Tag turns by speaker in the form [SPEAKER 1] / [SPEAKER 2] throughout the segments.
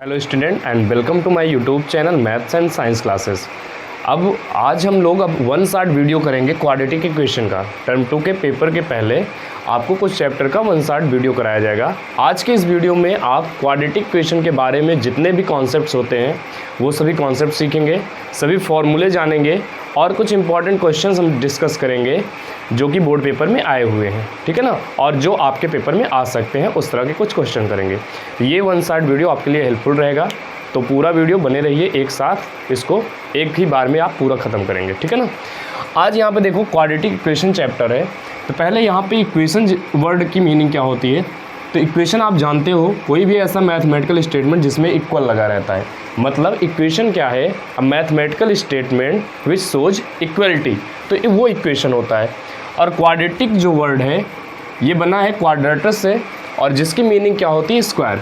[SPEAKER 1] Hello student and welcome to my YouTube channel maths and science classes. अब आज हम लोग वन शार्ट वीडियो करेंगे क्वाड्रेटिक इक्वेशन का। टर्म 2 के पेपर के पहले आपको कुछ चैप्टर का वन शार्ट वीडियो कराया जाएगा। आज के इस वीडियो में आप क्वाड्रेटिक इक्वेशन के बारे में जितने भी कॉन्सेप्ट्स होते हैं वो सभी कॉन्सेप्ट सीखेंगे, सभी फॉर्मूले जानेंगे और कुछ इंपॉर्टेंट क्वेश्चंस हम डिस्कस करेंगे जो कि बोर्ड पेपर में आए हुए हैं, ठीक है ना, और जो आपके पेपर में आ सकते हैं उस तरह के कुछ क्वेश्चन करेंगे। ये वन शार्ट वीडियो आपके लिए हेल्पफुल रहेगा, तो पूरा वीडियो बने रहिए एक साथ, इसको एक ही बार में आप पूरा ख़त्म करेंगे, ठीक है ना। आज यहाँ पे देखो क्वाड्रेटिक इक्वेशन चैप्टर है, तो पहले यहाँ पे इक्वेशन वर्ड की मीनिंग क्या होती है। तो इक्वेशन आप जानते हो, कोई भी ऐसा मैथमेटिकल स्टेटमेंट जिसमें इक्वल लगा रहता है, मतलब इक्वेशन क्या है, a mathematical statement which shows equality, तो वो इक्वेशन होता है। और क्वाड्रेटिक जो वर्ड है ये बना है क्वाड्रेटस से, और जिसकी मीनिंग क्या होती है, स्क्वायर।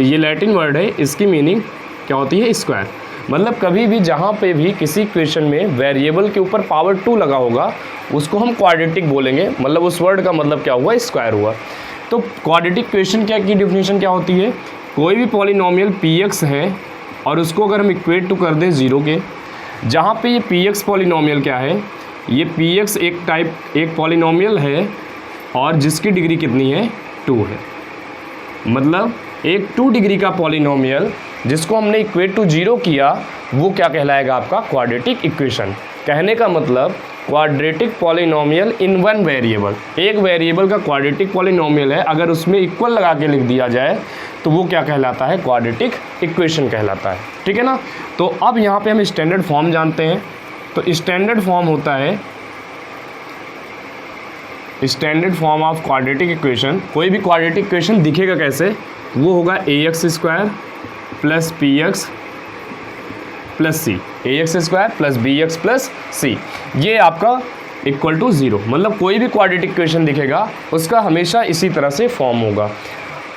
[SPEAKER 1] ये लैटिन वर्ड है, इसकी मीनिंग क्या होती है, स्क्वायर। मतलब कभी भी जहाँ पे भी किसी इक्वेशन में वेरिएबल के ऊपर पावर 2 लगा होगा उसको हम क्वाड्रेटिक बोलेंगे, मतलब उस वर्ड का मतलब क्या हुआ, स्क्वायर हुआ। तो क्वाड्रेटिक इक्वेशन क्या की डेफिनेशन क्या होती है, कोई भी पॉलिनोमियल px है और उसको अगर हम इक्वेट टू कर दें 0 के, जहाँ पे ये px पॉलिनोमियल क्या है, ये px एक पॉलिनोमियल है और जिसकी डिग्री कितनी है, 2 है। मतलब एक 2 डिग्री का पॉलिनोमियल जिसको हमने इक्वेट टू 0 किया वो क्या कहलाएगा, आपका क्वाड्रेटिक इक्वेशन। कहने का मतलब quadratic polynomial in one variable, एक वेरिएबल का क्वाड्रेटिक पॉलिनोमियल है, अगर उसमें इक्वल लगा के लिख दिया जाए तो वो क्या कहलाता है, क्वाड्रेटिक इक्वेशन कहलाता है, ठीक है ना। तो अब यहाँ पे हम स्टैंडर्ड फॉर्म जानते हैं। तो स्टैंडर्ड फॉर्म होता है, standard form of quadratic equation, कोई भी क्वाड्रेटिक इक्वेशन दिखेगा कैसे, वो होगा ax स्क्वायर प्लस px प्लस C, ax square plus bx plus C, ये आपका इक्वल टू 0। मतलब कोई भी क्वाड्रेटिक इक्वेशन दिखेगा उसका हमेशा इसी तरह से फॉर्म होगा।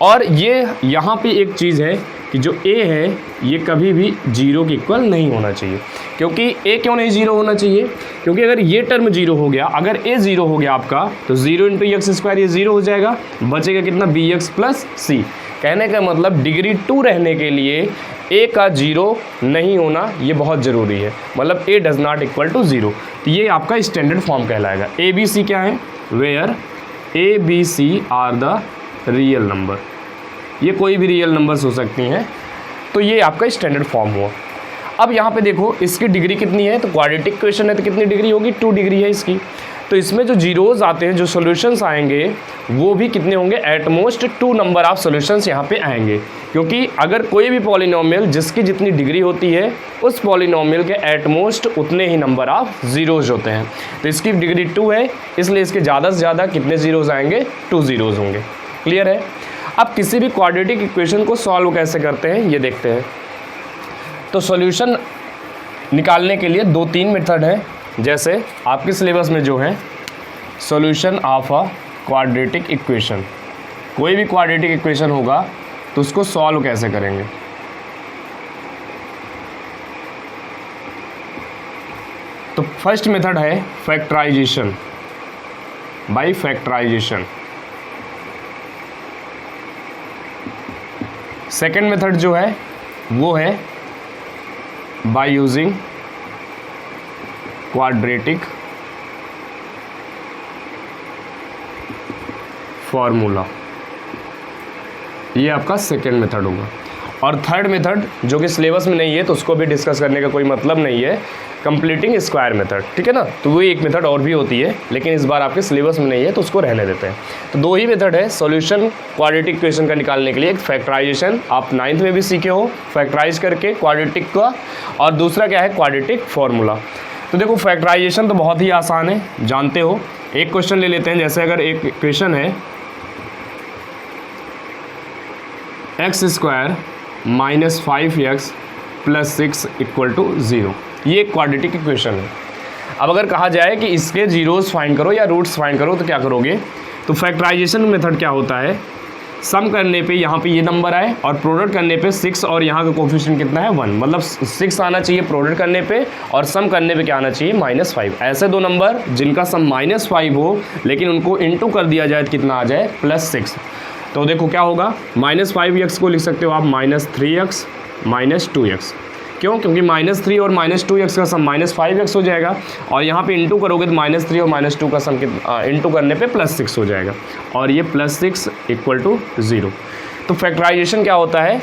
[SPEAKER 1] और ये यहाँ पे एक चीज़ है कि जो a है ये कभी भी 0 के इक्वल नहीं होना चाहिए। क्योंकि a क्यों नहीं 0 होना चाहिए, क्योंकि अगर ये टर्म 0 हो गया, अगर a 0 हो गया आपका, तो 0 इंटू एक्स स्क्वायर ये 0 हो जाएगा, बचेगा कितना, bx प्लस सी। कहने का मतलब डिग्री 2 रहने के लिए a का 0 नहीं होना ये बहुत ज़रूरी है, मतलब a does not equal to 0। तो ये आपका स्टैंडर्ड फॉर्म कहलाएगा। ए बी सी क्या है, where a b c are the real number, ये कोई भी रियल नंबर्स हो सकती हैं, तो ये आपका स्टैंडर्ड फॉर्म हुआ। अब यहाँ पे देखो इसकी डिग्री कितनी है, तो क्वाड्रेटिक इक्वेशन है तो कितनी डिग्री होगी, 2 डिग्री है इसकी। तो इसमें जो जीरोज़ आते हैं, जो सॉल्यूशंस आएंगे वो भी कितने होंगे, एटमोस्ट 2 नंबर ऑफ सॉल्यूशंस यहाँ पे आएंगे। क्योंकि अगर कोई भी पॉलिनोमियल जिसकी जितनी डिग्री होती है उस पॉलिनोमियल के एटमोस्ट उतने ही नंबर ऑफ ज़ीरोज़ होते हैं। तो इसकी डिग्री 2 है, इसलिए इसके ज़्यादा से ज़्यादा कितने ज़ीरोज़ आएंगे, 2 ज़ीरोज़ होंगे। क्लियर है। अब किसी भी क्वाड्रेटिक इक्वेशन को सॉल्व कैसे करते हैं ये देखते हैं। तो सॉल्यूशन निकालने के लिए 2-3 मेथड हैं, जैसे आपके सिलेबस में जो है solution of a quadratic equation, कोई भी क्वाड्रेटिक इक्वेशन होगा तो उसको सॉल्व कैसे करेंगे। तो फर्स्ट मेथड है factorisation, by factorisation. Second method जो है वो है बाय यूजिंग क्वाड्रेटिक फार्मूला, ये आपका सेकेंड मेथड होगा। और थर्ड मेथड जो कि सिलेबस में नहीं है तो उसको भी डिस्कस करने का कोई मतलब नहीं है, कंप्लीटिंग स्क्वायर मेथड, ठीक है ना। तो वो एक मेथड और भी होती है, लेकिन इस बार आपके सिलेबस में नहीं है तो उसको रहने देते हैं। तो 2 ही मेथड है सॉल्यूशन क्वाड्रेटिक इक्वेशन का निकालने के लिए, एक फैक्टराइजेशन, आप 9th में भी सीखे हो फैक्टराइज करके क्वाड्रेटिक का, और दूसरा क्या है, क्वाड्रेटिक फार्मूला। तो देखो फैक्टराइजेशन तो बहुत ही आसान है, जानते हो। एक क्वेश्चन ले लेते हैं, जैसे अगर एक इक्वेशन है x square minus 5x plus 6 equal to 0, ये एक क्वाड्रेटिक इक्वेशन है। अब अगर कहा जाए कि इसके जीरोस फाइंड करो या रूट्स फाइंड करो तो क्या करोगे, तो फैक्टराइजेशन मेथड क्या होता है, सम करने पे यहाँ पे ये नंबर आए और प्रोडक्ट करने पे 6 और यहाँ का कोफिशिएंट कितना है 1, मतलब 6 आना चाहिए प्रोडक्ट करने पे और सम करने पे क्या आना चाहिए -5। ऐसे 2 नंबर जिनका सम -5 हो लेकिन उनको इनटू कर दिया जाए तो कितना आ जाए +6। तो देखो क्या होगा, -5x को लिख सकते हो आप -3x -2x। क्यों? क्योंकि -3 और -2x का सम -5x हो जाएगा, और यहाँ पे इंटू करोगे तो -3 और -2 का सम इंटू करने पे +6 हो जाएगा, और ये +6 = 0। तो फैक्टराइजेशन क्या होता है,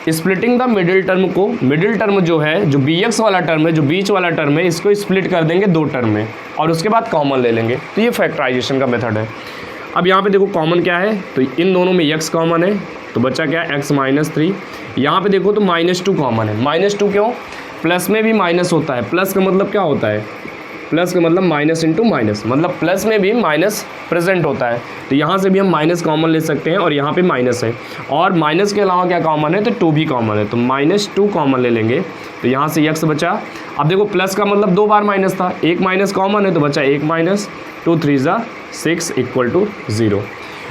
[SPEAKER 1] स्प्लिटिंग द मिडिल टर्म को, मिडिल टर्म जो है, जो bx वाला टर्म है, जो बीच वाला टर्म है, इसको स्प्लिट कर देंगे 2 टर्म में और उसके बाद कॉमन ले लेंगे। तो ये फैक्टराइजेशन का मेथड है। अब यहाँ पे देखो कॉमन क्या है, तो इन दोनों में x कॉमन है, तो बच्चा क्या है x -3। यहाँ पे देखो तो -2 कॉमन है। -2 क्यों? प्लस में भी माइनस होता है। प्लस का मतलब क्या होता है? प्लस का मतलब माइनस इंटू माइनस, मतलब प्लस में भी माइनस प्रेजेंट होता है। तो यहाँ से भी हम माइनस कॉमन ले सकते हैं, और यहाँ पे माइनस है, और माइनस के अलावा क्या कॉमन है, तो 2 भी कॉमन है, तो -2 कॉमन ले लेंगे। तो यहाँ से x बचा। अब देखो प्लस का मतलब 2 बार माइनस था, एक माइनस कॉमन है, तो बचा 1 माइनस, 2 3 = 6 = 0।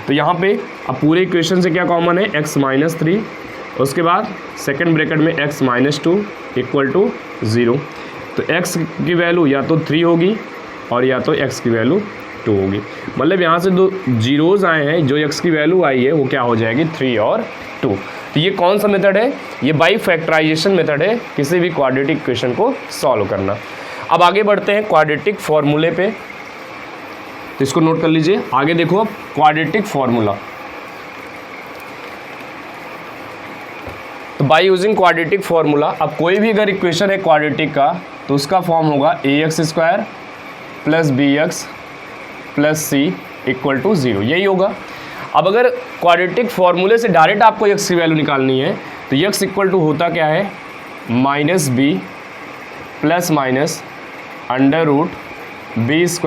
[SPEAKER 1] तो यहाँ पे अब पूरे इक्वेशन से क्या कॉमन है, x -3, उसके बाद सेकंड ब्रैकेट में x -2 = 0। तो x की वैल्यू या तो 3 होगी और या तो x की वैल्यू 2 होगी। मतलब यहाँ से 2 जीरोज़ आए हैं, जो x की वैल्यू आई है वो क्या हो जाएगी, 3 और 2। तो ये कौन सा मेथड है, ये बाई फैक्टराइजेशन मेथड है, किसी भी क्वाड्रेटिक इक्वेशन को सॉल्व करना। अब आगे बढ़ते हैं क्वाड्रेटिक फॉर्मूले पे, तो इसको नोट कर लीजिए। आगे देखो अब क्वाड्रेटिक फॉर्मूला, तो बाई यूजिंग क्वाड्रेटिक फॉर्मूला, अब कोई भी अगर इक्वेशन है क्वाड्रेटिक का, तो उसका फॉर्म होगा ax² + bx + c = 0, यही होगा। अब अगर क्वाड्रेटिक फॉर्मूले से डायरेक्ट आपको x की वैल्यू निकालनी है, तो x = होता क्या है, -b ± √b²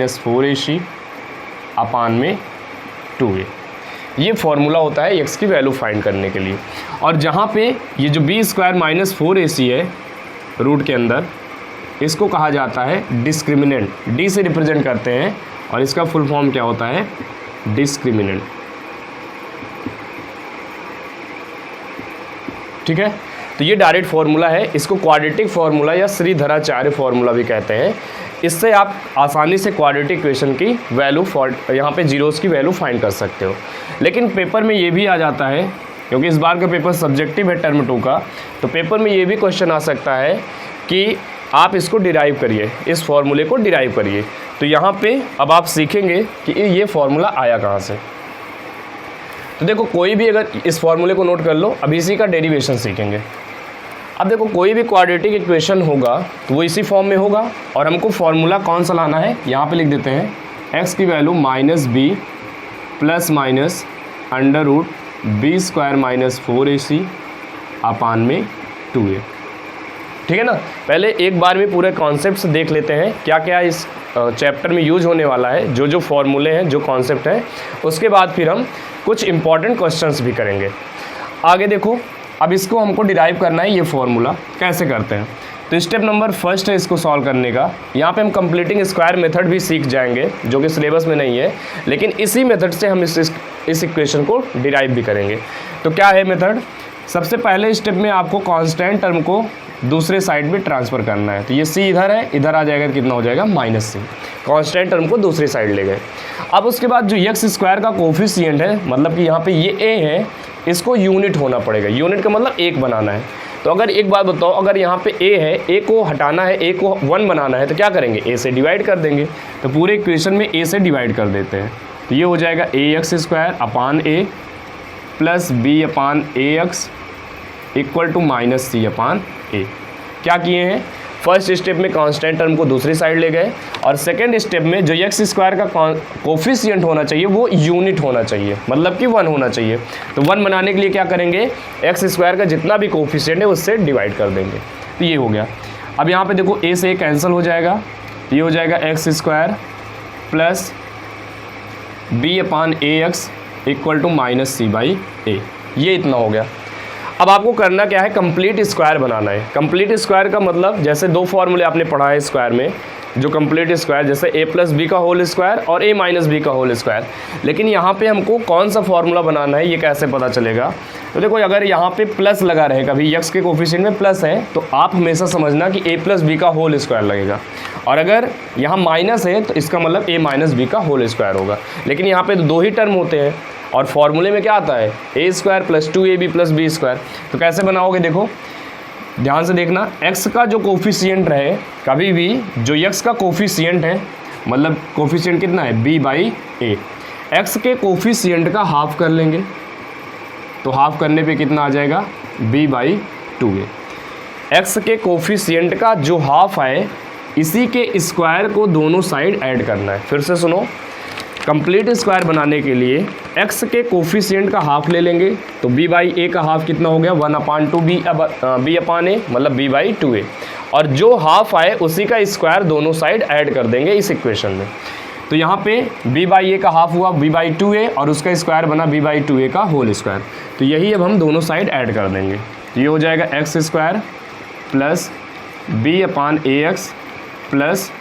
[SPEAKER 1] - 4ac अपान में 2a। ये फॉर्मूला होता है x की वैल्यू फाइंड करने के लिए। और जहाँ पे ये जो b² - 4ac है रूट के अंदर, इसको कहा जाता है डिस्क्रिमिनेंट, d से रिप्रेजेंट करते हैं, और इसका फुल फॉर्म क्या होता है, डिस्क्रिमिनेंट। ठीक है, तो ये डायरेक्ट फार्मूला है, इसको क्वाड्रेटिक फार्मूला या श्रीधराचार्य फार्मूला भी कहते हैं। इससे आप आसानी से क्वाड्रेटिक इक्वेशन की वैल्यू यहाँ पे जीरोज़ की वैल्यू फाइंड कर सकते हो। लेकिन पेपर में ये भी आ जाता है, क्योंकि इस बार का पेपर सब्जेक्टिव है टर्म 2 का, तो पेपर में ये भी क्वेश्चन आ सकता है कि आप इसको डिराइव करिए, इस फार्मूले को डिराइव करिए। तो यहाँ पे अब आप सीखेंगे कि ये फार्मूला आया कहाँ से। तो देखो कोई भी, अगर इस फार्मूले को नोट कर लो, अब इसी का डेरिवेशन सीखेंगे। अब देखो कोई भी क्वाड्रेटिक इक्वेशन होगा तो वो इसी फॉर्म में होगा, और हमको फार्मूला कौन सा लाना है, यहाँ पे लिख देते हैं x की value -b ± √b² - 4ac upon में 2a। ठीक है ना। पहले एक बार में पूरे कॉन्सेप्ट देख लेते हैं क्या क्या इस चैप्टर में यूज होने वाला है, जो जो फॉर्मूले हैं, जो कॉन्सेप्ट हैं, उसके बाद फिर हम कुछ इंपॉर्टेंट क्वेश्चंस भी करेंगे। आगे देखो, अब इसको हमको डिराइव करना है, ये फार्मूला कैसे करते हैं। तो स्टेप नंबर फर्स्ट है इसको सॉल्व करने का। यहाँ पे हम कंप्लीटिंग स्क्वायर मेथड भी सीख जाएंगे, जो कि सिलेबस में नहीं है, लेकिन इसी मेथड से हम इस इक्वेशन को डिराइव भी करेंगे। तो क्या है मेथड, सबसे पहले स्टेप में आपको कांस्टेंट टर्म को दूसरे साइड में ट्रांसफ़र करना है। तो ये c इधर है, इधर आ जाएगा, कितना हो जाएगा, -c। कांस्टेंट टर्म को दूसरी साइड ले गए। अब उसके बाद जो x² का कोफिशिएंट है, मतलब कि यहाँ पे ये a है, इसको यूनिट होना पड़ेगा। यूनिट का मतलब 1 बनाना है। तो अगर एक बात बताओ, अगर यहाँ पे a है, a को हटाना है, a को 1 बनाना है, तो क्या करेंगे, a से डिवाइड कर देंगे। तो पूरे इक्वेशन में a से डिवाइड कर देते हैं। तो ये हो जाएगा ax² upon a plus b upon ax equal to -c upon a। क्या किए हैं, फर्स्ट स्टेप में कांस्टेंट टर्म को दूसरी साइड ले गए, और सेकंड स्टेप में जो x² का कोफिशिएंट होना चाहिए वो यूनिट होना चाहिए, मतलब कि 1 होना चाहिए। तो 1 बनाने के लिए क्या करेंगे, x² का जितना भी कोफिशिएंट है उससे डिवाइड कर देंगे। तो ये हो गया। अब यहाँ पे देखो a से a कैंसिल हो जाएगा, ये हो जाएगा x² plus b upon ax equal to -c/a। ये इतना हो गया। अब आपको करना क्या है, कंप्लीट स्क्वायर बनाना है। कंप्लीट स्क्वायर का मतलब, जैसे 2 फॉर्मूले आपने पढ़ा है स्क्वायर में, जो कंप्लीट स्क्वायर, जैसे a + b का होल स्क्वायर और a - b का होल स्क्वायर। लेकिन यहाँ पे हमको कौन सा फार्मूला बनाना है, ये कैसे पता चलेगा। तो देखो, अगर यहाँ पे प्लस लगा रहे, कभी x के कोफिशिएंट में प्लस है, तो आप हमेशा समझना कि a + b का होल स्क्वायर लगेगा, और अगर यहाँ माइनस है तो इसका मतलब a - b का होल स्क्वायर होगा। लेकिन यहाँ पे तो 2 ही टर्म होते हैं, और फॉर्मूले में क्या आता है ए स्क्वायर प्लस 2ab प्लस बी स्क्वायर। तो कैसे बनाओगे, देखो ध्यान से देखना, x का जो कोफिशिएंट रहे, कभी भी जो x का कोफिशिएंट है, मतलब कोफिशिएंट कितना है b/a, x के कोफिशिएंट का हाफ कर लेंगे, तो हाफ करने पे कितना आ जाएगा b/2a। x के कोफिशिएंट का जो हाफ आए इसी के स्क्वायर को दोनों साइड ऐड करना है। फिर से सुनो, कंप्लीट स्क्वायर बनाने के लिए x के कोफिशिएंट का हाफ ले लेंगे, तो b/a का हाफ कितना हो गया 1/2b/a, मतलब b/2a, और जो हाफ आए उसी का स्क्वायर दोनों साइड ऐड कर देंगे इस इक्वेशन में। तो यहाँ पे b/a का हाफ हुआ b/2a और उसका स्क्वायर बना b/2a का होल स्क्वायर। तो यही अब हम दोनों साइड ऐड कर देंगे, तो ये हो जाएगा x square plus b/ax plus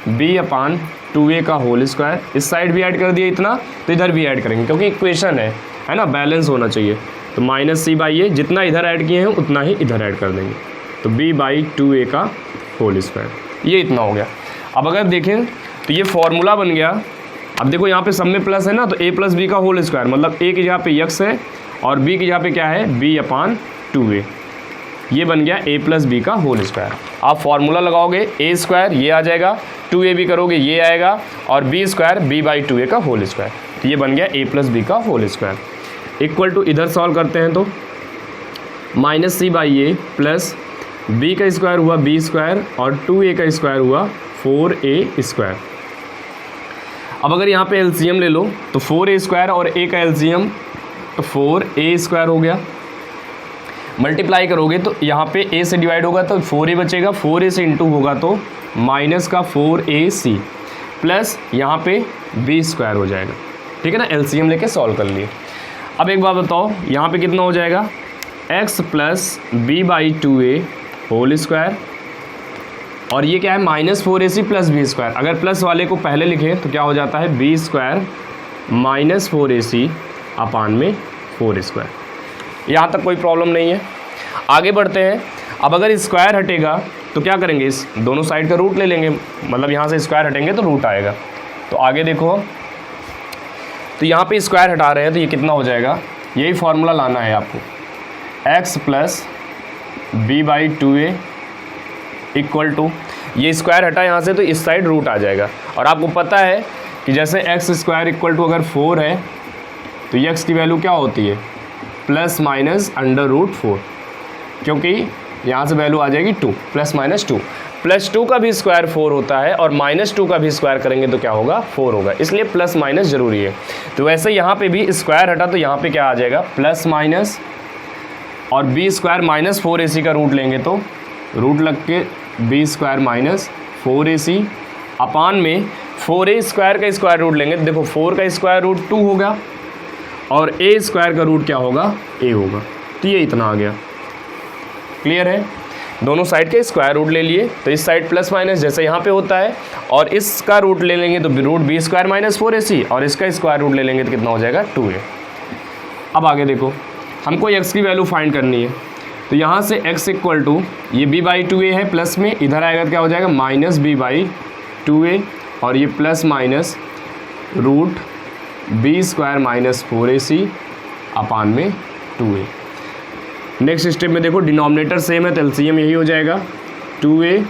[SPEAKER 1] b/2a का होल स्क्वायर। इस साइड भी ऐड कर दिया इतना, तो इधर भी ऐड करेंगे क्योंकि इक्वेशन है ना, बैलेंस होना चाहिए। तो -c/a, जितना इधर ऐड किए हैं उतना ही इधर ऐड कर देंगे, तो b/2a का होल स्क्वायर, ये इतना हो गया। अब अगर देखें तो ये फॉर्मूला बन गया। अब देखो यहाँ पे सब में प्लस है ना, तो a प्लस b का होल स्क्वायर, मतलब a की जगह पे x है और b की जगह पे क्या है b/2a, ये बन गया a प्लस b का होल स्क्वायर। आप फॉर्मूला लगाओगे a स्क्वायर ये आ जाएगा, 2ab करोगे ये आएगा, और b स्क्वायर b/2a का होल स्क्वायर, तो ये बन गया a प्लस b का होल स्क्वायर। इक्वल टू इधर सॉल्व करते हैं तो -c/a प्लस b का स्क्वायर हुआ b स्क्वायर और 2a का स्क्वायर हुआ 4a स्क्वायर। अब अगर यहाँ पे एलसीएम ले लो तो 4a स्क्वायर और a का एलसीएम तो 4a स्क्वायर हो गया। मल्टीप्लाई करोगे तो यहाँ पे a से डिवाइड होगा तो 4a बचेगा, 4a से इंटू होगा तो माइनस का 4ac प्लस यहाँ पे b स्क्वायर हो जाएगा। ठीक है ना, एलसीएम लेके सॉल्व कर लिए। अब एक बात बताओ, यहाँ पे कितना हो जाएगा x plus b/2a whole square, और ये क्या है -4ac प्लस b स्क्वायर। अगर प्लस वाले को पहले लिखें तो क्या हो जाता है b स्क्वायर -4ac अपान में 4 स्क्वायर। यहाँ तक कोई प्रॉब्लम नहीं है, आगे बढ़ते हैं। अब अगर स्क्वायर हटेगा तो क्या करेंगे, इस दोनों साइड का रूट ले लेंगे, मतलब यहाँ से स्क्वायर हटेंगे तो रूट आएगा। तो आगे देखो, तो यहाँ पे स्क्वायर हटा रहे हैं तो ये कितना हो जाएगा, यही फॉर्मूला लाना है आपको, x plus b/2a equal to, ये स्क्वायर हटा यहाँ से तो इस साइड रूट आ जाएगा। और आपको पता है कि जैसे x स्क्वायर इक्वल टू अगर 4 है तो x की वैल्यू क्या होती है ±√4, क्योंकि यहाँ से वैल्यू आ जाएगी 2 ±2, +2 का भी स्क्वायर 4 होता है और -2 का भी स्क्वायर करेंगे तो क्या होगा 4 होगा, इसलिए प्लस माइनस ज़रूरी है। तो वैसे यहाँ पे भी स्क्वायर हटा तो यहाँ पे क्या आ जाएगा प्लस माइनस, और b स्क्वायर -4ac का रूट लेंगे तो रूट लग के b स्क्वायर -4ac अपान में 4a स्क्वायर का स्क्वायर रूट लेंगे, देखो 4 का स्क्वायर रूट 2 होगा और a स्क्वायर का रूट क्या होगा a होगा, तो ये इतना आ गया। क्लियर है, दोनों साइड के स्क्वायर रूट ले लिए, तो इस साइड प्लस माइनस जैसे यहाँ पे होता है, और इसका रूट ले लेंगे तो रूट b स्क्वायर -4ac, और इसका स्क्वायर रूट ले लेंगे तो कितना हो जाएगा 2a। अब आगे देखो, हमको x की वैल्यू फाइंड करनी है, तो यहाँ से x इक्वल टू ये b/2a है प्लस में, इधर आएगा तो क्या हो जाएगा -b/2a, और ये plus minus root b square -4ac upon में 2a। नेक्स्ट स्टेप में देखो, डिनोमिनेटर सेम है तो एलसीएम यही हो जाएगा 2a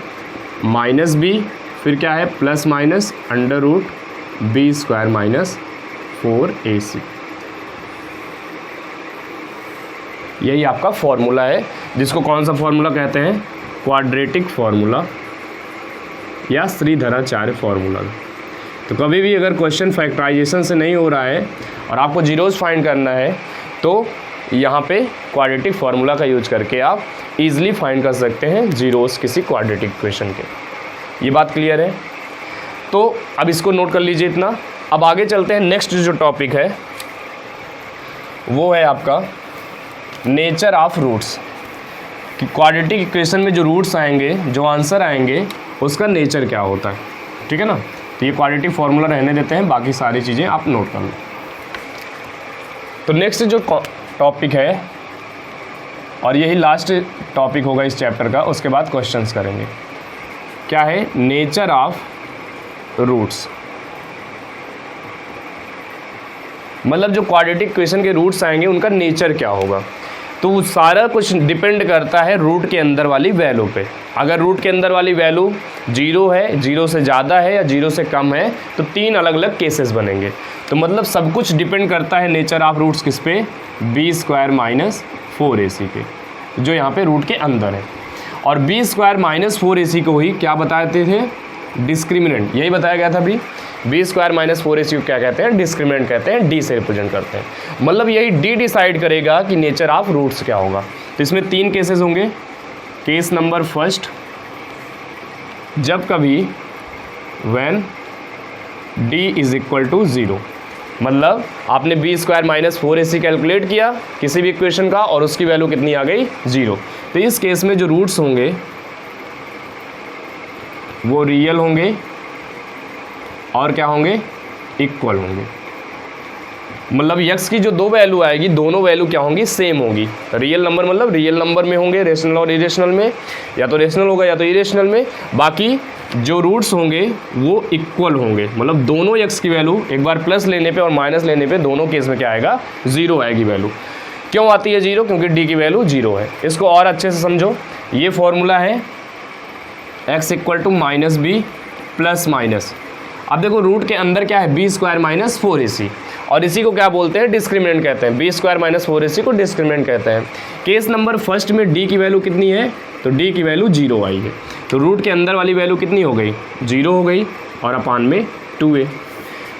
[SPEAKER 1] माइनस b, फिर क्या है plus minus √b square -4ac। यही आपका फॉर्मूला है, जिसको कौन सा फॉर्मूला कहते हैं, क्वाड्रेटिक फार्मूला या श्रीधराचार्य फार्मूला। तो कभी भी अगर क्वेश्चन फैक्टराइजेशन से नहीं हो रहा है और आपको जीरोस फाइंड करना है तो यहाँ पे क्वाड्रेटिक फार्मूला का यूज करके आप इजीली फाइंड कर सकते हैं जीरोस किसी क्वाड्रेटिक इक्वेशन के। ये बात क्लियर है, तो अब इसको नोट कर लीजिए इतना। अब आगे चलते हैं, नेक्स्ट जो टॉपिक है वो है आपका नेचर ऑफ रूट्स, कि क्वाड्रेटिक इक्वेशन में जो रूट्स आएंगे, जो आंसर आएंगे, उसका नेचर क्या होता है। ठीक है ना, तो ये क्वाड्रेटिक फार्मूला रहने देते हैं, बाकी सारी चीज़ें आप नोट कर लो। तो नेक्स्ट जो टॉपिक है, और यही लास्ट टॉपिक होगा इस चैप्टर का, उसके बाद क्वेश्चंस करेंगे। क्या है, नेचर ऑफ रूट्स। मतलब जो क्वाड्रेटिक इक्वेशन के रूट्स आएंगे उनका नेचर क्या होगा। तो सारा कुछ डिपेंड करता है रूट के अंदर वाली वैल्यू पे। अगर रूट के अंदर वाली वैल्यू 0 है, 0 से ज़्यादा है या 0 से कम है तो 3 अलग अलग केसेस बनेंगे। तो मतलब सब कुछ डिपेंड करता है नेचर ऑफ रूट्स किस पे, b² - 4ac पे, जो यहाँ पे रूट के अंदर है। और b² - 4ac को ही क्या बताते थे, डिस्क्रिमिनेंट, यही बताया गया था अभी। b² - 4ac को क्या कहते हैं, डिस्क्रिमिनेंट कहते हैं, d से रिप्रेजेंट करते हैं। मतलब यही d डिसाइड करेगा कि नेचर ऑफ रूट्स क्या होगा। तो इसमें 3 केसेस होंगे। केस नंबर फर्स्ट, जब कभी व्हेन d = 0, मतलब आपने b² - 4ac कैलकुलेट किया किसी भी इक्वेशन का और उसकी वैल्यू कितनी आ गई, 0। तो इस केस में जो रूट्स होंगे वो रियल होंगे और क्या होंगे, इक्वल होंगे। मतलब x की जो 2 वैल्यू आएगी, दोनों वैल्यू क्या होंगी, सेम होगी। रियल नंबर मतलब रियल नंबर में होंगे, रेशनल और इरेशनल में, या तो रेशनल होगा या तो इरेशनल में। बाकी जो रूट्स होंगे वो इक्वल होंगे, मतलब दोनों x की वैल्यू एक बार प्लस लेने पे और माइनस लेने पे दोनों केस में क्या आएगा, 0 आएगी वैल्यू। क्यों आती है 0, क्योंकि d की वैल्यू 0 है। इसको और अच्छे से समझो, ये फॉर्मूला है x = -b +। अब देखो रूट के अंदर क्या है, b² - 4ac, और इसी को क्या बोलते हैं, डिस्क्रिमिनेंट कहते हैं। b² - 4ac को डिस्क्रिमिनेंट कहते हैं। केस नंबर फर्स्ट में d की वैल्यू कितनी है, तो d की वैल्यू 0 आई है। तो रूट के अंदर वाली वैल्यू कितनी हो गई, 0 हो गई, और अपान में 2a।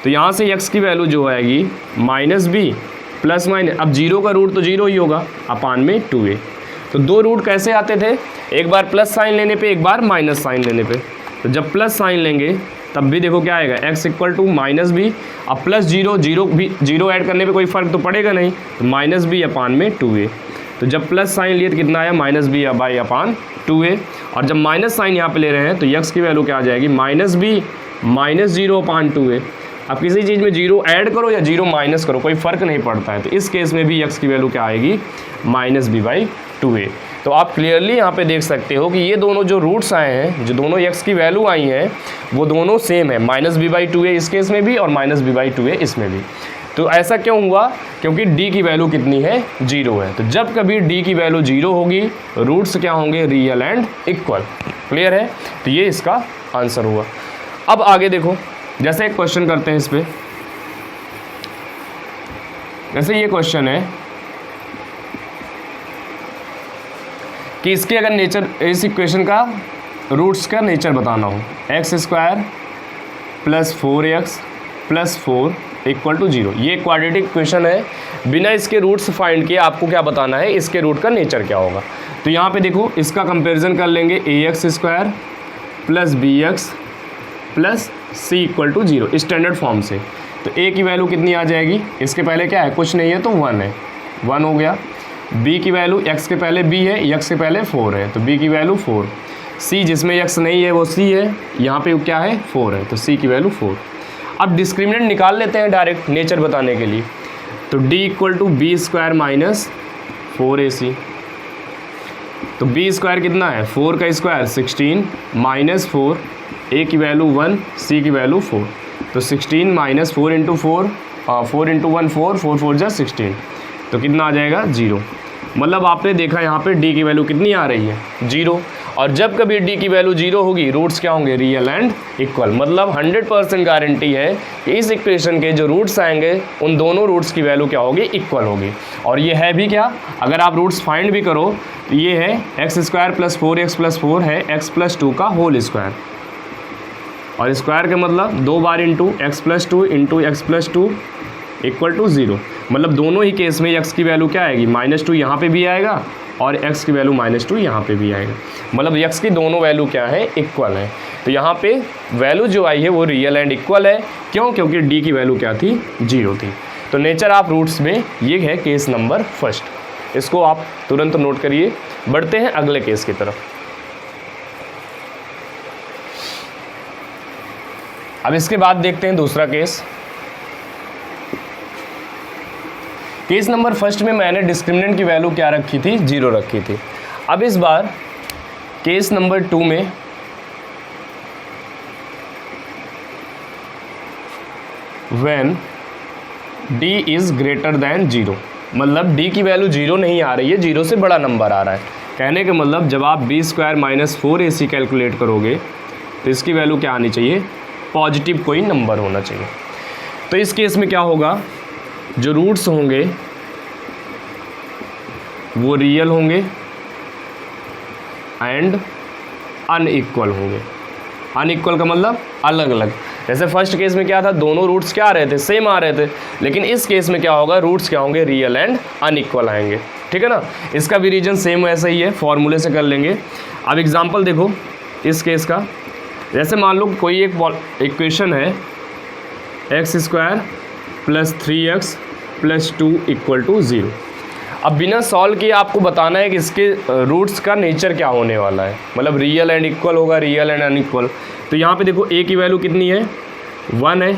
[SPEAKER 1] तो यहाँ से x की वैल्यू जो आएगी -b +। अब 0 का रूट तो 0 ही होगा, अपान में 2a। तो 2 रूट कैसे आते थे, एक बार प्लस साइन लेने पे, एक बार माइनस साइन लेने पे। तो जब प्लस साइन लेंगे तब भी देखो क्या आएगा, x = -b। अब +0 भी 0 ऐड करने पे कोई फ़र्क तो पड़ेगा नहीं, तो -b अपान में 2a। तो जब प्लस साइन लिए तो कितना आया, -b अपान 2a। और जब माइनस साइन यहाँ पे ले रहे हैं तो x की वैल्यू क्या आ जाएगी, -b -0 अपान 2a। अब किसी चीज़ में 0 ऐड करो या 0 माइनस करो कोई फ़र्क नहीं पड़ता है। तो इस केस में भी x की वैल्यू क्या आएगी, -b/2a। तो आप क्लियरली यहाँ पे देख सकते हो कि ये दोनों जो रूट्स आए हैं, जो दोनों x की वैल्यू आई हैं, वो दोनों सेम है, -b/2a इस केस में भी और -b/2a इसमें भी। तो ऐसा क्यों हुआ, क्योंकि d की वैल्यू कितनी है, 0 है। तो जब कभी d की वैल्यू 0 होगी, रूट्स क्या होंगे, रियल एंड इक्वल। क्लियर है, तो ये इसका आंसर हुआ। अब आगे देखो, जैसे एक क्वेश्चन करते हैं इस पर। जैसे ये क्वेश्चन है कि इसके अगर नेचर, इस इक्वेशन का रूट्स का नेचर बताना हो, x² + 4x + 4 = 0। ये क्वाड्रेटिक इक्वेशन है, बिना इसके रूट्स फाइंड किए आपको क्या बताना है, इसके रूट का नेचर क्या होगा। तो यहाँ पे देखो इसका कंपैरिजन कर लेंगे, ax² + bx + c = 0 standard form से। तो a की वैल्यू कितनी आ जाएगी, इसके पहले क्या है, कुछ नहीं है तो 1 है, 1 हो गया। b की वैल्यू, x के पहले b है, x के पहले 4 है, तो b की वैल्यू 4। c जिसमें x नहीं है वो c है, यहाँ पे क्या है, 4 है, तो c की वैल्यू 4। अब डिस्क्रिमिनेंट निकाल लेते हैं डायरेक्ट नेचर बताने के लिए। तो d = b² - 4ac। तो b² कितना है, 4 का स्क्वायर 16 -4, a की वैल्यू 1, c की वैल्यू 4। तो 16 - 4 × 4, 4 × 1 4, 4 4 जा 16, तो कितना आ जाएगा, 0। मतलब आपने देखा यहाँ पे d की वैल्यू कितनी आ रही है, 0। और जब कभी d की वैल्यू 0 होगी, रूट्स क्या होंगे, रियल एंड इक्वल। मतलब 100% गारंटी है कि इस इक्वेशन के जो रूट्स आएंगे उन दोनों रूट्स की वैल्यू क्या होगी, इक्वल होगी। और ये है भी क्या, अगर आप रूट्स फाइंड भी करो तो ये है x² + 4x + 4 है x + 2 का होल स्क्वायर। और स्क्वायर का मतलब 2 bar into x + 2 into x + 2 = 0। मतलब दोनों ही केस में x की वैल्यू क्या आएगी, -2 यहाँ पे भी आएगा और x की वैल्यू -2 यहाँ पे भी आएगा। मतलब x की दोनों वैल्यू क्या है, इक्वल है। तो यहाँ पे वैल्यू जो आई है वो रियल एंड इक्वल है। क्यों, क्योंकि d की वैल्यू क्या थी, 0 थी। तो नेचर ऑफ रूट्स में ये है केस नंबर फर्स्ट। इसको आप तुरंत नोट करिए। बढ़ते हैं अगले केस की तरफ। अब इसके बाद देखते हैं दूसरा केस। केस नंबर फर्स्ट में मैंने डिस्क्रिमिनेंट की वैल्यू क्या रखी थी, 0 रखी थी। अब इस बार केस नंबर 2 में when D is greater than zero, मतलब डी की वैल्यू जीरो नहीं आ रही है, जीरो से बड़ा नंबर आ रहा है। कहने का मतलब जब आप B square minus 4ac calculate करोगे तो इसकी वैल्यू क्या आनी चाहिए, पॉजिटिव कोई नंबर होना चाहिए। तो इस केस में क्या होगा, जो रूट्स होंगे वो रियल होंगे एंड अनइक्वल होंगे। अनइक्वल का मतलब अलग अलग। जैसे फर्स्ट केस में क्या था, दोनों रूट्स क्या आ रहे थे, सेम आ रहे थे, लेकिन इस केस में क्या होगा, रूट्स क्या होंगे, रियल एंड अनइक्वल आएंगे। ठीक है ना। इसका भी रीजन सेम वैसा ही है, फॉर्मूले से कर लेंगे। अब एग्जांपल देखो इस केस का, जैसे मान लो कोई एक इक्वेशन है x square plus 3x plus 2 equal to 0। अब बिना सॉल्व किए आपको बताना है कि इसके रूट्स का नेचर क्या होने वाला है, मतलब रियल एंड इक्वल होगा, रियल एंड अनइक्वल। तो यहाँ पे देखो a की वैल्यू कितनी है, 1 है,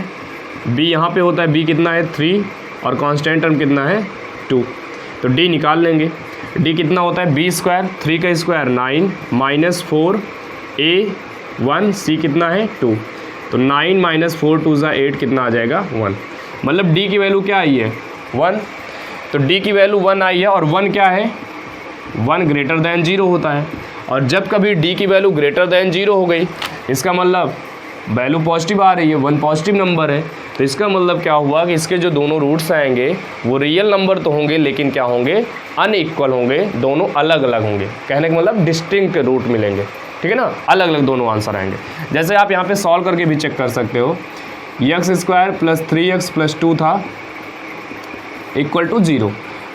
[SPEAKER 1] b यहाँ पे होता है, b कितना है 3 और कांस्टेंट टर्म कितना है 2। तो d निकाल लेंगे, d कितना होता है b स्क्वायर, 3 का स्क्वायर 9 माइनस 4 a 1 c कितना है 2। तो 9 माइनस 4 2 ज़ा 8 कितना आ जाएगा 1, मतलब d की वैल्यू क्या आई है 1। तो d की वैल्यू 1 आई है और 1 क्या है, 1 ग्रेटर दैन 0 होता है। और जब कभी d की वैल्यू ग्रेटर दैन 0 हो गई, इसका मतलब वैल्यू पॉजिटिव आ रही है, 1 पॉजिटिव नंबर है। तो इसका मतलब क्या हुआ कि इसके जो दोनों रूट्स आएंगे वो रियल नंबर तो होंगे, लेकिन क्या होंगे, अनइक्वल होंगे, दोनों अलग अलग होंगे। कहने का मतलब डिस्टिंक्ट रूट मिलेंगे। ठीक है ना, अलग अलग दोनों आंसर आएंगे। जैसे आप यहाँ पे सॉल्व करके भी चेक कर सकते हो, x square plus 3x plus 2 था इक्वल टू 0।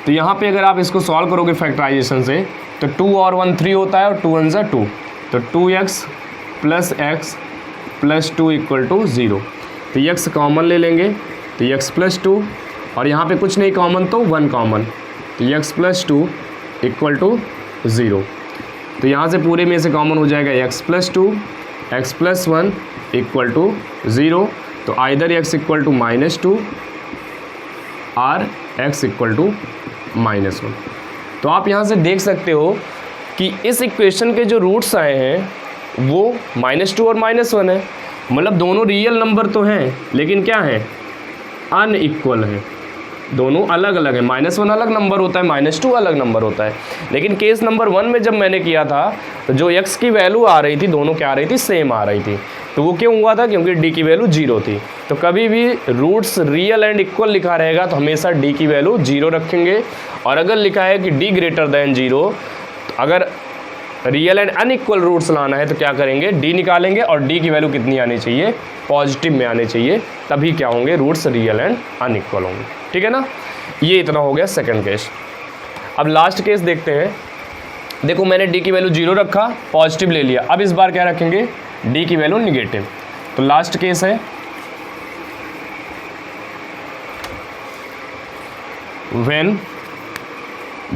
[SPEAKER 1] तो यहाँ पे अगर आप इसको सॉल्व करोगे फैक्टराइजेशन से तो 2 और 1 3 होता है और 2 1 ज़ा 2, तो 2x plus x plus 2 equal to 0। तो x कॉमन ले लेंगे तो x प्लस 2 और यहाँ पे कुछ नहीं कॉमन तो 1 कॉमन, तो x प्लस 2 इक्वल टू 0। तो यहाँ से पूरे में से कॉमन हो जाएगा x plus 2 x plus 1 equal to 0। तो आइदर x इक्वल टू -2 और x इक्वल टू -1। तो आप यहाँ से देख सकते हो कि इस इक्वेशन के जो रूट्स आए हैं वो -2 और -1 है, मतलब दोनों रियल नंबर तो हैं लेकिन क्या है, अनइक्वल है, दोनों अलग अलग है। -1 अलग नंबर होता है, -2 अलग नंबर होता है। लेकिन केस नंबर 1 में जब मैंने किया था तो जो x की वैल्यू आ रही थी, दोनों क्या आ रही थी, सेम आ रही थी। तो वो क्यों हुआ था, क्योंकि d की वैल्यू 0 थी। तो कभी भी रूट्स रियल एंड इक्वल लिखा रहेगा तो हमेशा d की वैल्यू 0 रखेंगे, और अगर लिखा है कि d ग्रेटर दैन 0, अगर रियल एंड अनइक्वल रूट्स लाना है तो क्या करेंगे, d निकालेंगे और d की वैल्यू कितनी आनी चाहिए, पॉजिटिव में आनी चाहिए, तभी क्या होंगे, रूट्स रियल एंड अनइक्वल होंगे। ठीक है ना। ये इतना हो गया सेकंड केस। अब लास्ट केस देखते हैं। देखो मैंने d की वैल्यू 0 रखा, पॉजिटिव ले लिया। अब इस बार क्या रखेंगे, d की वैल्यू निगेटिव। तो लास्ट केस है when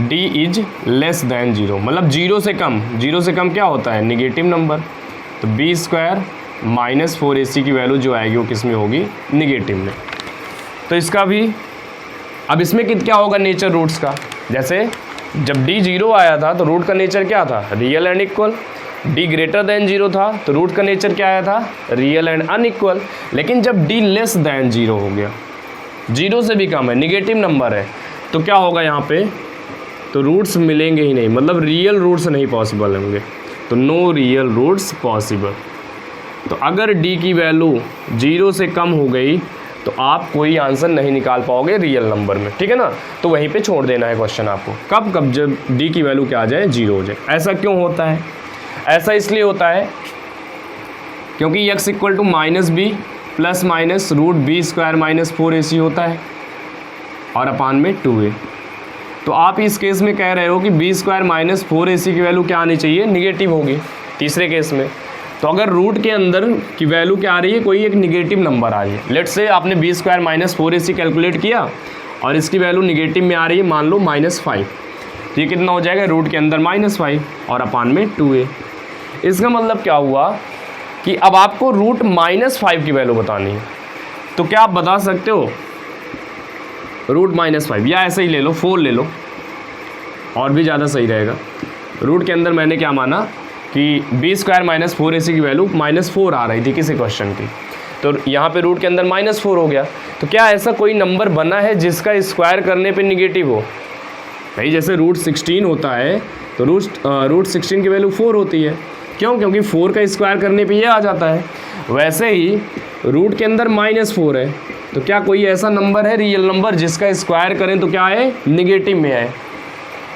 [SPEAKER 1] d is less than 0, मतलब 0 से कम। 0 से कम क्या होता है, निगेटिव नंबर। तो b स्क्वायर माइनस 4ac की वैल्यू जो आएगी वो किस में होगी, निगेटिव में। तो इसका भी अब इसमें क्या होगा, नेचर रूट्स का। जैसे जब d 0 आया था तो रूट का नेचर क्या था, real and equal. d greater than 0 था तो रूट का नेचर क्या आया था, रियल एंड अनइक्वल। लेकिन जब d लेस दैन 0 हो गया, 0 से भी कम है, निगेटिव नंबर है, तो क्या होगा यहाँ पे, तो रूट्स मिलेंगे ही नहीं, मतलब रियल रूट्स नहीं पॉसिबल होंगे। तो नो रियल रूट्स पॉसिबल। तो अगर d की वैल्यू 0 से कम हो गई तो आप कोई आंसर नहीं निकाल पाओगे रियल नंबर में। ठीक है ना। तो वहीं पे छोड़ देना है क्वेश्चन आपको। कब कब, जब d की वैल्यू क्या आ जाए, 0 हो जाए। ऐसा क्यों होता है, ऐसा इसलिए होता है क्योंकि x equal to -b plus minus root b square minus 4ac होता है और अपान में 2a। तो आप इस केस में कह रहे हो कि b स्क्वायर माइनस 4ac की वैल्यू क्या आनी चाहिए, निगेटिव होगी तीसरे केस में। तो अगर रूट के अंदर की वैल्यू क्या आ रही है, कोई एक निगेटिव नंबर आ रही है, लेट्स से आपने b square minus 4ac calculate किया और इसकी वैल्यू निगेटिव में आ रही है, मान लो -5। तो ये कितना हो जाएगा, रूट के अंदर -5 और अपान में 2a। इसका मतलब क्या हुआ कि अब आपको रूट -5 की वैल्यू बतानी है। तो क्या आप बता सकते हो रूट -5, या ऐसे ही ले लो 4 ले लो और भी ज़्यादा सही रहेगा। रूट के अंदर मैंने क्या माना कि b स्क्वायर माइनस 4ac की वैल्यू -4 आ रही थी किसी क्वेश्चन की। तो यहाँ पे रूट के अंदर -4 हो गया। तो क्या ऐसा कोई नंबर बना है जिसका स्क्वायर करने पे निगेटिव हो? भाई जैसे रूट 16 होता है तो रूट 16 की वैल्यू 4 होती है। क्यों? क्योंकि 4 का स्क्वायर करने पे ये आ जाता है। वैसे ही रूट के अंदर -4 है, तो क्या कोई ऐसा नंबर है रियल नंबर जिसका स्क्वायर करें तो क्या है? निगेटिव में आए।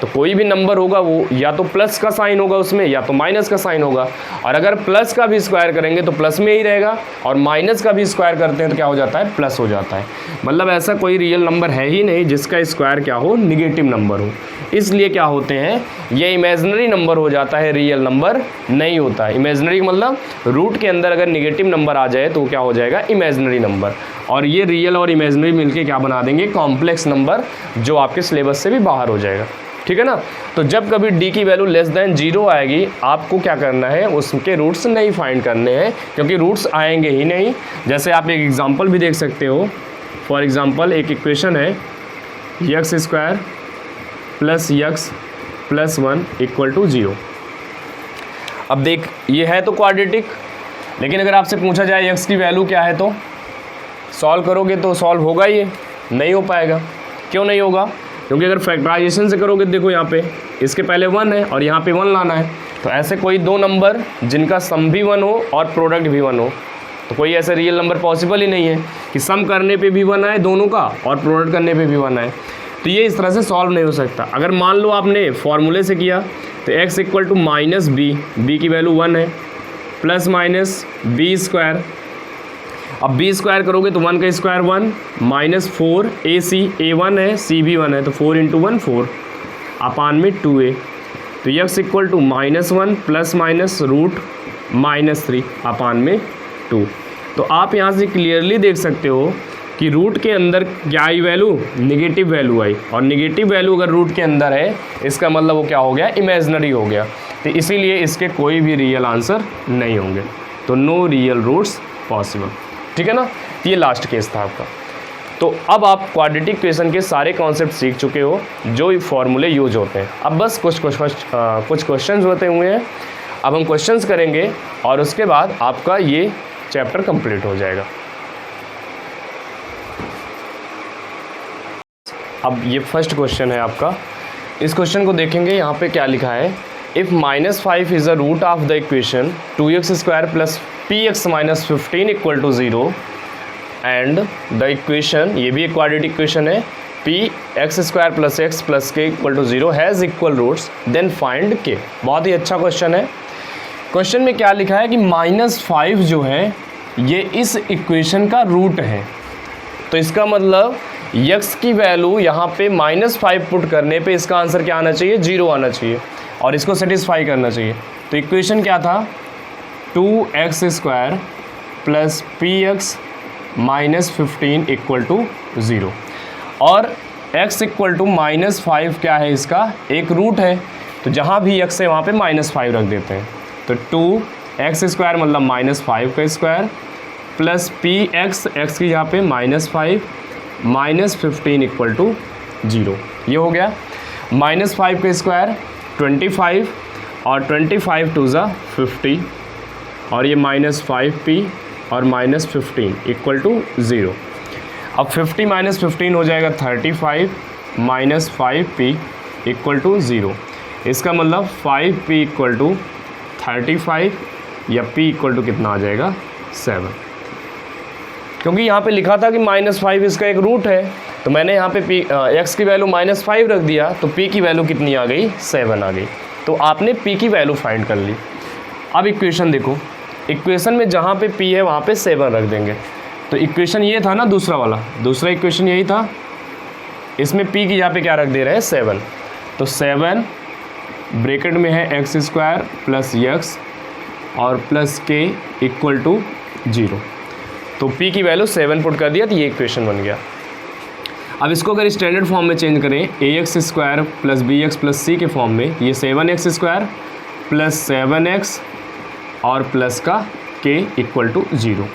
[SPEAKER 1] तो कोई भी नंबर होगा वो या तो प्लस का साइन होगा उसमें या तो माइनस का साइन होगा, और अगर प्लस का भी स्क्वायर करेंगे तो प्लस में ही रहेगा, और माइनस का भी स्क्वायर करते हैं तो क्या हो जाता है? प्लस हो जाता है। मतलब ऐसा कोई रियल नंबर है ही नहीं जिसका स्क्वायर क्या हो? निगेटिव नंबर हो। इसलिए क्या होते हैं? ये इमेजिनरी नंबर हो जाता है, रियल नंबर नहीं होता है। इमेजिनरी मतलब रूट के अंदर अगर निगेटिव नंबर आ जाए तो क्या हो जाएगा? Imaginary number. और ये रियल और इमेजिनरी मिलके क्या बना देंगे? कॉम्प्लेक्स नंबर, जो आपके सिलेबस से भी बाहर हो जाएगा। ठीक है ना? तो जब कभी d की वैल्यू लेस देन 0 आएगी, आपको क्या करना है? उसके रूट्स नहीं फाइंड करने हैं, क्योंकि रूट्स आएंगे ही नहीं। जैसे आप एक एग्जांपल भी देख सकते हो। फॉर एग्जांपल एक इक्वेशन है x² + x + 1 = 0। अब देख, ये है तो क्वाड्रेटिक, लेकिन अगर आपसे पूछा जाए x की वैल्यू क्या है तो सॉल्व करोगे तो सॉल्व होगा? ये नहीं हो पाएगा। क्यों नहीं होगा? क्योंकि अगर फैक्टराइजेशन से करोगे, देखो यहाँ पे इसके पहले 1 है और यहाँ पे 1 लाना है, तो ऐसे कोई दो नंबर जिनका सम भी 1 हो और प्रोडक्ट भी 1 हो, तो कोई ऐसा रियल नंबर पॉसिबल ही नहीं है कि सम करने पे भी 1 आए दोनों का और प्रोडक्ट करने पे भी 1 आए। तो ये इस तरह से सॉल्व नहीं हो सकता। अगर मान लो आपने फॉर्मूले से किया तो x = -b, b की वैल्यू 1 है, प्लस माइनस b²। अब b स्क्वायर करोगे तो 1 का स्क्वायर 1, -4 ac, a1 है, c भी 1 है, तो 4 × 1 4 अपान में 2a। तो x = -1 प्लस माइनस रूट -3 अपान में 2। तो आप यहाँ से क्लियरली देख सकते हो कि रूट के अंदर क्या आई वैल्यू? निगेटिव वैल्यू आई, और निगेटिव वैल्यू अगर रूट के अंदर है इसका मतलब वो क्या हो गया? इमेजिनरी हो गया। तो इसीलिए इसके कोई भी रियल आंसर नहीं होंगे। तो नो रियल रूट्स पॉसिबल। ठीक है ना? ये लास्ट केस था आपका। तो अब आप क्वाड्रेटिक इक्वेशन के सारे कॉन्सेप्ट सीख चुके हो जो फॉर्मूले यूज होते हैं। अब बस कुछ क्वेश्चंस होते हुए हैं। अब हम क्वेश्चंस करेंगे और उसके बाद आपका ये चैप्टर कंप्लीट हो जाएगा। अब ये फर्स्ट क्वेश्चन है आपका। इस क्वेश्चन को देखेंगे, यहाँ पे क्या लिखा है? If -5 is the root of the equation 2x² + px - 15 = 0 and the equation, ये भी एक क्वाड्रेटिक इक्वेशन है, px² + x + k = 0 has equal roots, then find k। बहुत ही अच्छा क्वेश्चन है। क्वेश्चन में क्या लिखा है कि -5 जो है ये इस इक्वेशन का रूट है। तो इसका मतलब x की वैल्यू यहाँ पे -5 पुट करने पे इसका आंसर क्या आना चाहिए? 0 आना चाहिए, और इसको सेटिस्फाई करना चाहिए। तो इक्वेशन क्या था? 2x² + px - 15 = 0, और x = -5 क्या है? इसका एक रूट है, तो जहाँ भी x है वहाँ पे -5 रख देते हैं। तो 2x² मतलब -5 का स्क्वायर प्लस px, x की यहाँ पे -5 - 15 = 0। ये हो गया। -5 का स्क्वायर 25, और 25 × 2 = 50, और ये -5p और -15 = 0। अब 50 - 15 हो जाएगा 35 - 5p = 0। इसका मतलब 5p = 35 या p = कितना आ जाएगा? 7। क्योंकि यहाँ पे लिखा था कि -5 इसका एक रूट है, तो मैंने यहाँ पे x की वैल्यू -5 रख दिया, तो p की वैल्यू कितनी आ गई? 7 आ गई। तो आपने p की वैल्यू फाइंड कर ली। अब इक्वेशन देखो, इक्वेशन में जहाँ पे p है वहाँ पे 7 रख देंगे। तो इक्वेशन ये था ना दूसरा वाला, दूसरा इक्वेशन यही था, इसमें p की यहाँ पे क्या रख दे रहे हैं? 7। तो 7 ब्रैकेट में है x² + x और प्लस k = 0। तो p की वैल्यू 7 पुट कर दिया, तो ये इक्वेशन बन गया। अब इसको अगर स्टैंडर्ड फॉर्म में चेंज करें, ax² + bx + c के फॉर्म में, ये 7x² + 7x और प्लस का k = 0।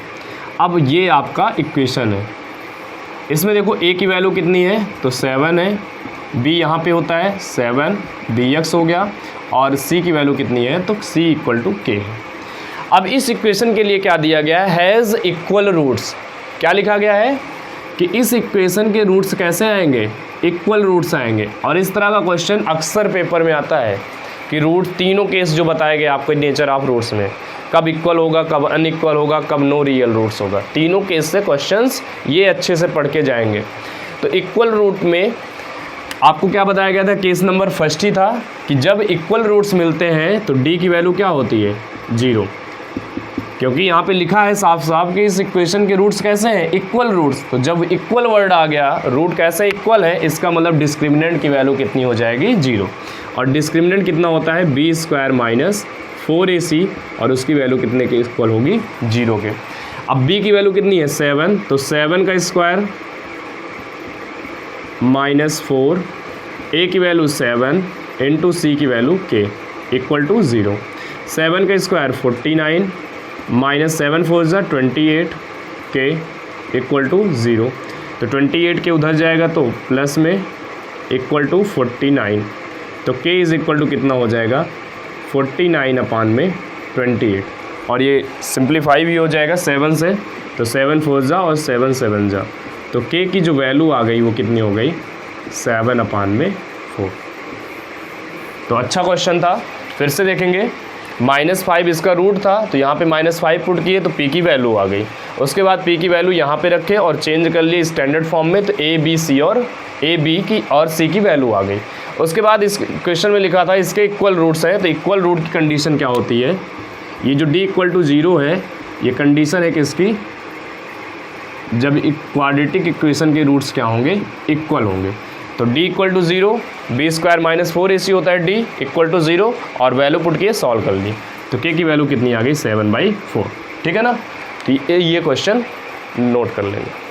[SPEAKER 1] अब ये आपका इक्वेशन है। इसमें देखो a की वैल्यू कितनी है? तो 7 है, b यहाँ पे होता है 7 bx हो गया, और c की वैल्यू कितनी है? तो c = k है। अब इस इक्वेशन के लिए क्या दिया गया है, हैज़ इक्वल रूट्स। क्या लिखा गया है कि इस इक्वेशन के रूट्स कैसे आएंगे, इक्वल रूट्स आएंगे। और इस तरह का क्वेश्चन अक्सर पेपर में आता है कि रूट तीनों केस जो बताए गए आपको नेचर ऑफ रूट्स में, कब इक्वल होगा, कब अनइक्वल होगा, कब नो रियल रूट्स होगा, तीनों केस से क्वेश्चंस ये अच्छे से पढ़ के जाएंगे। तो इक्वल रूट में आपको क्या बताया गया था, केस नंबर फर्स्ट ही था कि जब इक्वल रूट्स मिलते हैं तो डी की वैल्यू क्या होती है, 0, क्योंकि यहाँ पे लिखा है साफ साफ कि इस इक्वेशन के रूट्स कैसे हैं, इक्वल रूट्स। तो जब इक्वल वर्ड आ गया, रूट कैसे इक्वल है, इसका मतलब डिस्क्रिमिनेंट की वैल्यू कितनी हो जाएगी, 0। और डिस्क्रिमिनेंट कितना होता है, b स्क्वायर माइनस 4ac, और उसकी वैल्यू कितने के इक्वल होगी, 0 के। अब b की वैल्यू कितनी है, 7, तो 7 का स्क्वायर माइनस 4, a की वैल्यू 7 इंटू c की वैल्यू k इक्वल टू 0। 7 का स्क्वायर 49 माइनस 7 4 ज़ा 28 के इक्वल टू 0। तो 28 के उधर जाएगा तो प्लस में इक्वल टू 49, तो k इज़ इक्वल टू कितना हो जाएगा, 49 अपान में 28। और ये सिंप्लीफाई भी हो जाएगा 7 से, तो 7 4 ज़ा और 7 7 ज़ा, तो k की जो वैल्यू आ गई वो कितनी हो गई, 7 अपान में 4। तो अच्छा क्वेश्चन था। फिर से देखेंगे, -5 इसका रूट था, तो यहाँ पे -5 पुट किए तो p की वैल्यू आ गई। उसके बाद p की वैल्यू यहाँ पे रखे और चेंज कर लिए स्टैंडर्ड फॉर्म में, तो a b c और a b की और c की वैल्यू आ गई। उसके बाद इस क्वेश्चन में लिखा था इसके इक्वल रूट्स हैं, तो इक्वल रूट की कंडीशन क्या होती है, ये जो d इक्वल टू 0 है, ये कंडीशन है किसकी, जब क्वाड्रेटिक इक्वेशन के रूट्स क्या होंगे, इक्वल होंगे। तो d equal to 0, b square minus 4ac होता है, d इक्वल टू 0, और वैल्यू पुट किए सॉल्व कर ली, तो k की वैल्यू कितनी आ गई, 7/4। ठीक है ना, तो ये क्वेश्चन नोट कर लेंगे।